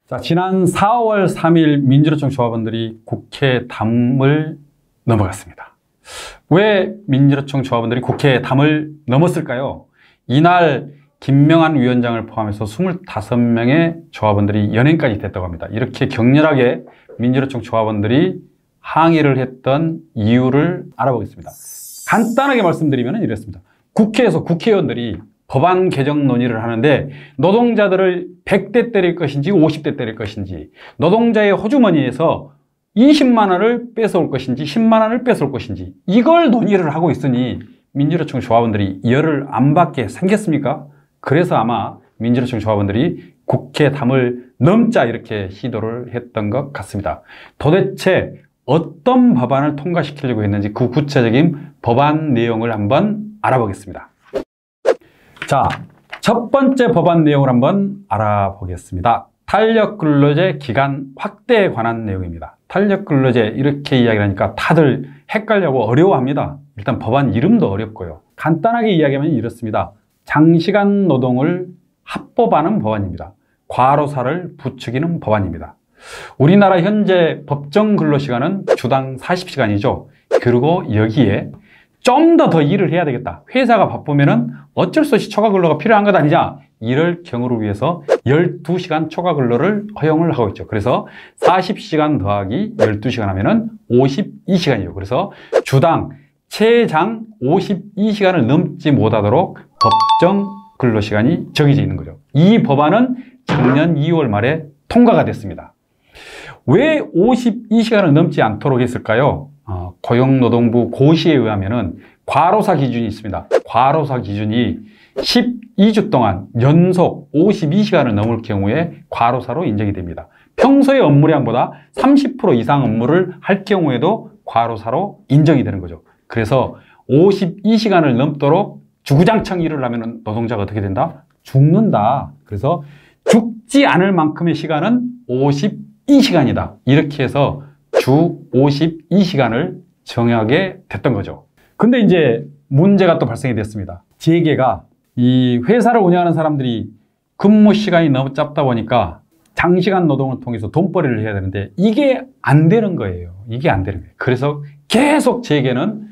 자, 지난 4월 3일 민주노총 조합원들이 국회 담을 넘어갔습니다. 왜 민주노총 조합원들이 국회 담을 넘었을까요? 이날 김명한 위원장을 포함해서 25명의 조합원들이 연행까지 됐다고 합니다. 이렇게 격렬하게 민주노총 조합원들이 항의를 했던 이유를 알아보겠습니다. 간단하게 말씀드리면 이렇습니다. 국회에서 국회의원들이 법안 개정 논의를 하는데 노동자들을 100대 때릴 것인지 50대 때릴 것인지, 노동자의 호주머니에서 20만 원을 뺏어올 것인지 10만 원을 뺏어올 것인지, 이걸 논의를 하고 있으니 민주노총 조합원들이 열을 안 받게 생겼습니까? 그래서 아마 민주노총 조합원들이 국회 담을 넘자 이렇게 시도를 했던 것 같습니다. 도대체 어떤 법안을 통과시키려고 했는지 그 구체적인 법안 내용을 한번 알아보겠습니다. 자, 첫 번째 법안 내용을 한번 알아보겠습니다. 탄력근로제 기간 확대에 관한 내용입니다. 탄력근로제 이렇게 이야기를 하니까 다들 헷갈려하고 어려워합니다. 일단 법안 이름도 어렵고요. 간단하게 이야기하면 이렇습니다. 장시간 노동을 합법화하는 법안입니다. 과로사를 부추기는 법안입니다. 우리나라 현재 법정 근로시간은 주당 40시간이죠. 그리고 여기에 좀 더 일을 해야 되겠다. 회사가 바쁘면은 어쩔 수 없이 초과 근로가 필요한 것 아니냐. 이럴 경우를 위해서 12시간 초과 근로를 허용을 하고 있죠. 그래서 40시간 더하기 12시간 하면은 52시간이에요. 그래서 주당 최장 52시간을 넘지 못하도록 법정 근로시간이 정해져 있는 거죠. 이 법안은 작년 2월 말에 통과가 됐습니다. 왜 52시간을 넘지 않도록 했을까요? 고용노동부 고시에 의하면은 과로사 기준이 있습니다. 과로사 기준이 12주 동안 연속 52시간을 넘을 경우에 과로사로 인정이 됩니다. 평소의 업무량보다 30% 이상 업무를 할 경우에도 과로사로 인정이 되는 거죠. 그래서 52시간을 넘도록 주구장창 일을 하면 노동자가 어떻게 된다? 죽는다. 그래서 죽지 않을 만큼의 시간은 52시간이다. 이렇게 해서 주 52시간을 정하게 됐던 거죠. 근데 이제 문제가 또 발생이 됐습니다. 재계가 이 회사를 운영하는 사람들이 근무 시간이 너무 짧다 보니까 장시간 노동을 통해서 돈벌이를 해야 되는데 이게 안 되는 거예요. 이게 안 되는 거예요. 그래서 계속 재계는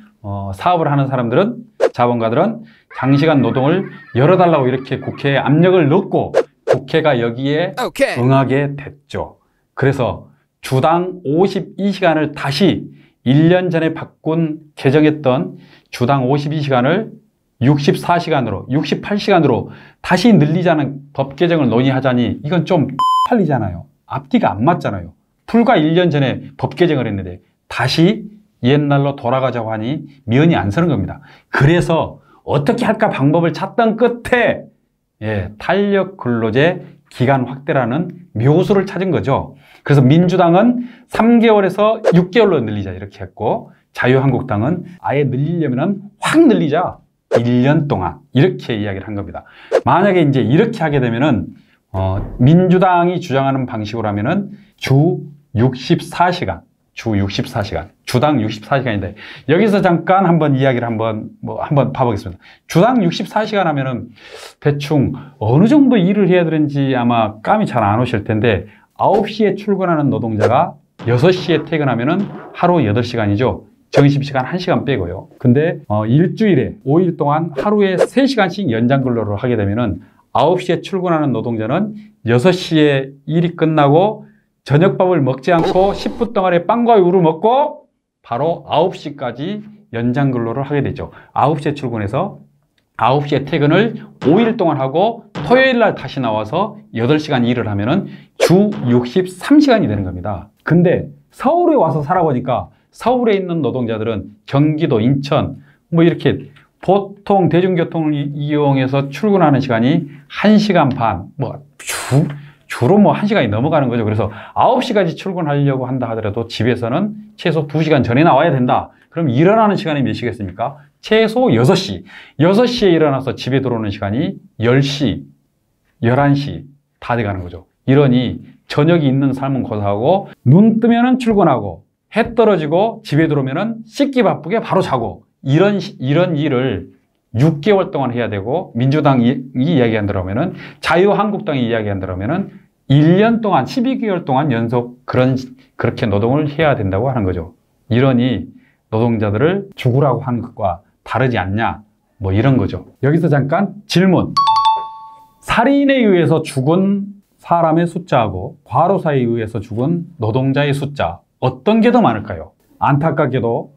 사업을 하는 사람들은, 자본가들은 장시간 노동을 열어달라고 이렇게 국회에 압력을 넣고 국회가 여기에 응하게 됐죠. 그래서 주당 52시간을 다시 1년 전에 개정했던 주당 52시간을 64시간으로, 68시간으로 다시 늘리자는 법 개정을 논의하자니 이건 좀 팔리잖아요. 앞뒤가 안 맞잖아요. 불과 1년 전에 법 개정을 했는데 다시 옛날로 돌아가자고 하니 면이 안 서는 겁니다. 그래서 어떻게 할까 방법을 찾던 끝에 탄력 근로제 기간 확대라는 묘수를 찾은 거죠. 그래서 민주당은 3개월에서 6개월로 늘리자 이렇게 했고, 자유한국당은 아예 늘리려면 확 늘리자 1년 동안 이렇게 이야기를 한 겁니다. 만약에 이제 이렇게 하게 되면은 민주당이 주장하는 방식으로 하면은 주 64시간, 주당 64시간인데 여기서 잠깐 한번 이야기를 한번 봐보겠습니다. 주당 64시간 하면은 대충 어느 정도 일을 해야 되는지 아마 감이 잘 안 오실 텐데, 9시에 출근하는 노동자가 6시에 퇴근하면은 하루 8시간이죠. 점심시간 1시간 빼고요. 근데 일주일에 5일 동안 하루에 3시간씩 연장 근로를 하게 되면은 9시에 출근하는 노동자는 6시에 일이 끝나고 저녁밥을 먹지 않고 10분 동안에 빵과 우유를 먹고 바로 9시까지 연장 근로를 하게 되죠. 9시에 출근해서 9시에 퇴근을 5일 동안 하고 토요일 날 다시 나와서 8시간 일을 하면은 주 63시간이 되는 겁니다. 근데 서울에 와서 살아보니까 서울에 있는 노동자들은 경기도, 인천 이렇게 보통 대중교통을 이용해서 출근하는 시간이 1시간 반, 주로 1시간이 넘어가는 거죠. 그래서 9시까지 출근하려고 한다 하더라도 집에서는 최소 2시간 전에 나와야 된다. 그럼 일어나는 시간이 몇 시겠습니까? 최소 6시. 6시에 일어나서 집에 들어오는 시간이 10시, 11시 다 돼가는 거죠. 이러니 저녁이 있는 삶은 고사하고 눈 뜨면은 출근하고 해 떨어지고 집에 들어오면은 씻기 바쁘게 바로 자고, 이런 일을 6개월 동안 해야 되고, 민주당이 이야기한다면은, 자유한국당이 이야기한다면은 1년 동안 12개월 동안 연속 그렇게 노동을 해야 된다고 하는 거죠. 이러니 노동자들을 죽으라고 하는 것과 다르지 않냐, 뭐 이런 거죠. 여기서 잠깐 질문. 살인에 의해서 죽은 사람의 숫자하고 과로사에 의해서 죽은 노동자의 숫자, 어떤 게 더 많을까요? 안타깝게도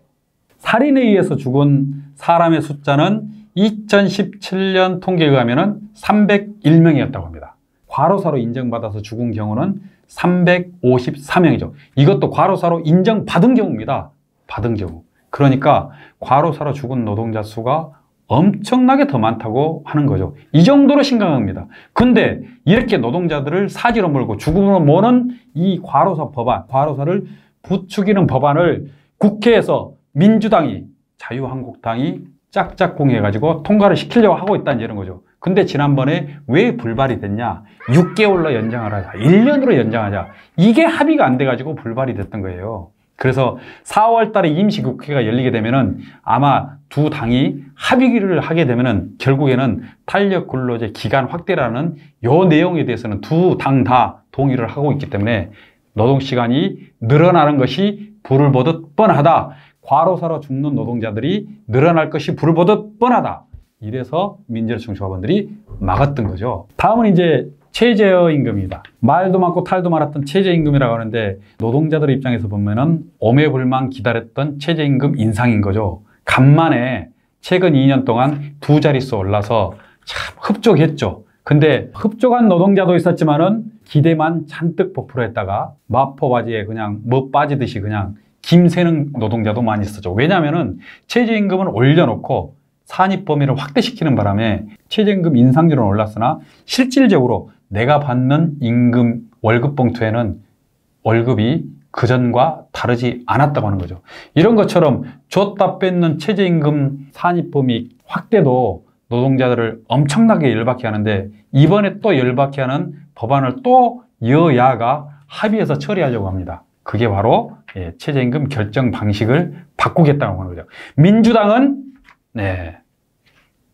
살인에 의해서 죽은 사람의 숫자는 2017년 통계에 의하면 301명이었다고 합니다. 과로사로 인정받아서 죽은 경우는 354명이죠. 이것도 과로사로 인정받은 경우입니다. 받은 경우. 그러니까 과로사로 죽은 노동자 수가 엄청나게 더 많다고 하는 거죠. 이 정도로 심각합니다. 근데 이렇게 노동자들을 사지로 몰고 죽음으로 모는 이 과로사 법안, 과로사를 부추기는 법안을 국회에서 민주당이, 자유한국당이 짝짝꿍해가지고 통과를 시키려고 하고 있다는 이런 거죠. 근데 지난번에 왜 불발이 됐냐? 6개월로 연장하자, 1년으로 연장하자. 이게 합의가 안 돼가지고 불발이 됐던 거예요. 그래서 4월 달에 임시국회가 열리게 되면은 아마 두 당이 합의를 하게 되면은 결국에는 탄력근로제 기간 확대라는 요 내용에 대해서는 두 당 다 동의를 하고 있기 때문에 노동시간이 늘어나는 것이 불을 보듯 뻔하다. 과로사로 죽는 노동자들이 늘어날 것이 불을 보듯 뻔하다. 이래서 민주노총 조합원들이 막았던 거죠. 다음은 이제 최저임금입니다. 말도 많고 탈도 많았던 최저임금이라고 하는데 노동자들 입장에서 보면은 오매불망 기다렸던 최저임금 인상인 거죠. 간만에 최근 2년 동안 두 자릿수 올라서 참 흡족했죠. 근데 흡족한 노동자도 있었지만은 기대만 잔뜩 부풀어 했다가 마포바지에 그냥 뭐 빠지듯이 그냥 김새는 노동자도 많이 있었죠. 왜냐하면은 최저임금을 올려놓고 산입 범위를 확대시키는 바람에 최저임금 인상률은 올랐으나 실질적으로 내가 받는 임금 월급 봉투에는 월급이 그전과 다르지 않았다고 하는 거죠. 이런 것처럼 줬다 뺏는 최저임금 산입 범위 확대도 노동자들을 엄청나게 열받게 하는데 이번에 또 열받게 하는 법안을 또 여야가 합의해서 처리하려고 합니다. 그게 바로 최저임금 결정 방식을 바꾸겠다고 하는 거죠. 민주당은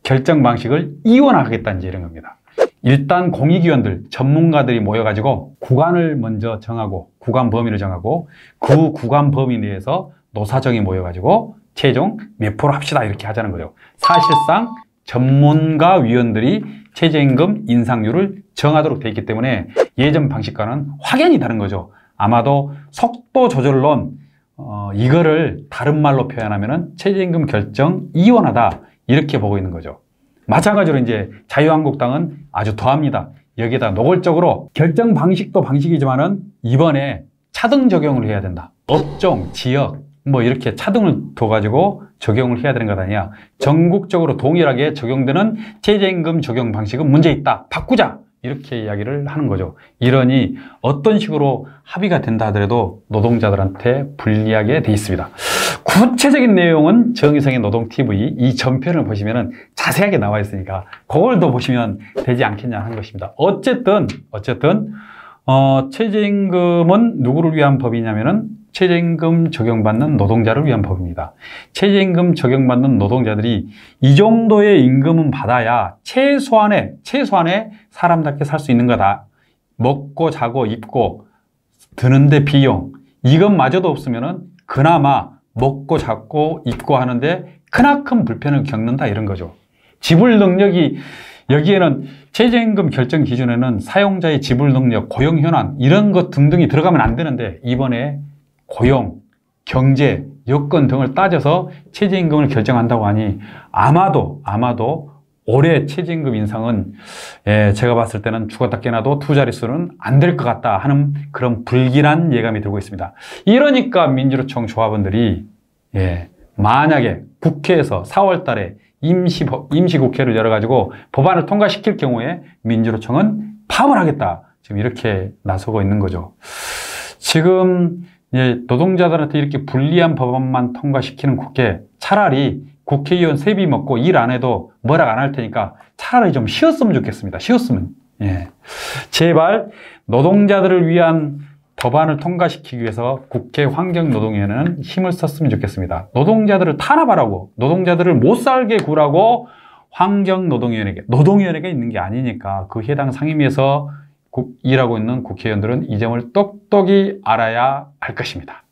결정 방식을 이원화하겠다는 이런 겁니다. 일단 공익위원들, 전문가들이 모여가지고 구간을 먼저 정하고 구간 범위를 정하고 그 구간 범위 내에서 노사정이 모여가지고 최종 몇 프로 합시다 이렇게 하자는 거죠. 사실상 전문가 위원들이 최저임금 인상률을 정하도록 되어 있기 때문에 예전 방식과는 확연히 다른 거죠. 아마도 속도 조절론 이거를 다른 말로 표현하면 최저임금 결정 이원화다 이렇게 보고 있는 거죠. 마찬가지로 이제 자유한국당은 아주 더합니다. 여기에다 노골적으로 결정 방식도 방식이지만은 이번에 차등 적용을 해야 된다. 업종, 지역 뭐 이렇게 차등을 둬가지고 적용을 해야 되는 것 아니야. 전국적으로 동일하게 적용되는 최저임금 적용 방식은 문제 있다. 바꾸자. 이렇게 이야기를 하는 거죠. 이러니 어떤 식으로 합의가 된다 하더라도 노동자들한테 불리하게 돼 있습니다. 구체적인 내용은 정의성의 노동TV 이 전편을 보시면 자세하게 나와 있으니까 그걸 더 보시면 되지 않겠냐 하는 것입니다. 어쨌든 최저임금은 누구를 위한 법이냐면은 최저임금 적용받는 노동자를 위한 법입니다. 최저임금 적용받는 노동자들이 이 정도의 임금은 받아야 최소한의 사람답게 살 수 있는 거다. 먹고 자고 입고 드는데 비용 이것마저도 없으면은 그나마 먹고 자고 입고 하는데 크나큰 불편을 겪는다 이런 거죠. 지불 능력이 여기에는 최저임금 결정 기준에는 사용자의 지불 능력, 고용 현황 이런 것 등등이 들어가면 안 되는데 이번에 고용, 경제, 여건 등을 따져서 최저임금을 결정한다고 하니 아마도 올해 최저임금 인상은 제가 봤을 때는 죽었다 깨나도 두 자릿수는 안 될 것 같다 하는 그런 불길한 예감이 들고 있습니다. 이러니까 민주노총 조합원들이 만약에 국회에서 4월 달에 임시국회를 열어가지고 법안을 통과시킬 경우에 민주노총은 파업을 하겠다. 지금 이렇게 나서고 있는 거죠. 지금 노동자들한테 이렇게 불리한 법안만 통과시키는 국회 차라리 국회의원 세비 먹고 일 안 해도 뭐라 안 할 테니까 차라리 좀 쉬었으면 좋겠습니다. 쉬었으면. 제발 노동자들을 위한 법안을 통과시키기 위해서 국회 환경노동위원회는 힘을 썼으면 좋겠습니다. 노동자들을 탄압하라고 노동자들을 못 살게 구라고 환경노동위원회가 있는 게 아니니까 그 해당 상임위에서 일하고 있는 국회의원들은 이 점을 똑똑히 알아야 할 것입니다.